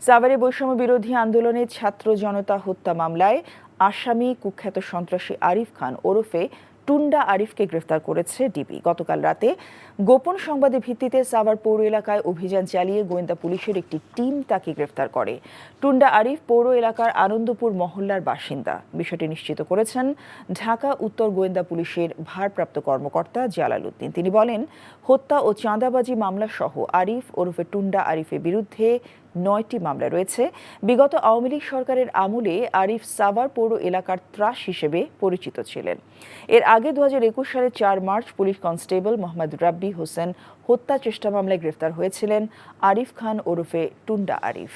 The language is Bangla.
সাভারে বৈষম্য বিরোধী আন্দোলনে ছাত্র জনতা হত্যা মামলায় আসামি কুখ্যাত সন্ত্রাসী আরিফ খান ওরফে টুন্ডা আরিফকে গ্রেফতার করেছে ডিবি। গতকাল রাতে গোপন সংবাদের ভিত্তিতে সাভার পৌর এলাকায় অভিযান চালিয়ে গোয়েন্দা পুলিশের একটি টিম তাকে গ্রেফতার করে। টুন্ডা আরিফ পৌর এলাকার আনন্দপুর মহল্লার বাসিন্দা। বিষয়টি নিশ্চিত করেছেন ঢাকা উত্তর গোয়েন্দা পুলিশের ভারপ্রাপ্ত কর্মকর্তা জালাল উদ্দিন। তিনি বলেন, হত্যা ও চাঁদাবাজি মামলা সহ আরিফ ওরফে টুন্ডা আরিফের বিরুদ্ধে 9টি মামলা রয়েছে। বিগত আওয়ামী লীগ সরকারের আমলে আরিফ সাভার পৌর এলাকার ত্রাস হিসেবে পরিচিত ছিলেন। এর আগে 2021 সালের 4 মার্চ পুলিশ কনস্টেবল মোহাম্মদ রাব্বি হোসেন হত্যা চেষ্টা মামলায় গ্রেফতার হয়েছিলেন আরিফ খান ওরফে টুন্ডা আরিফ।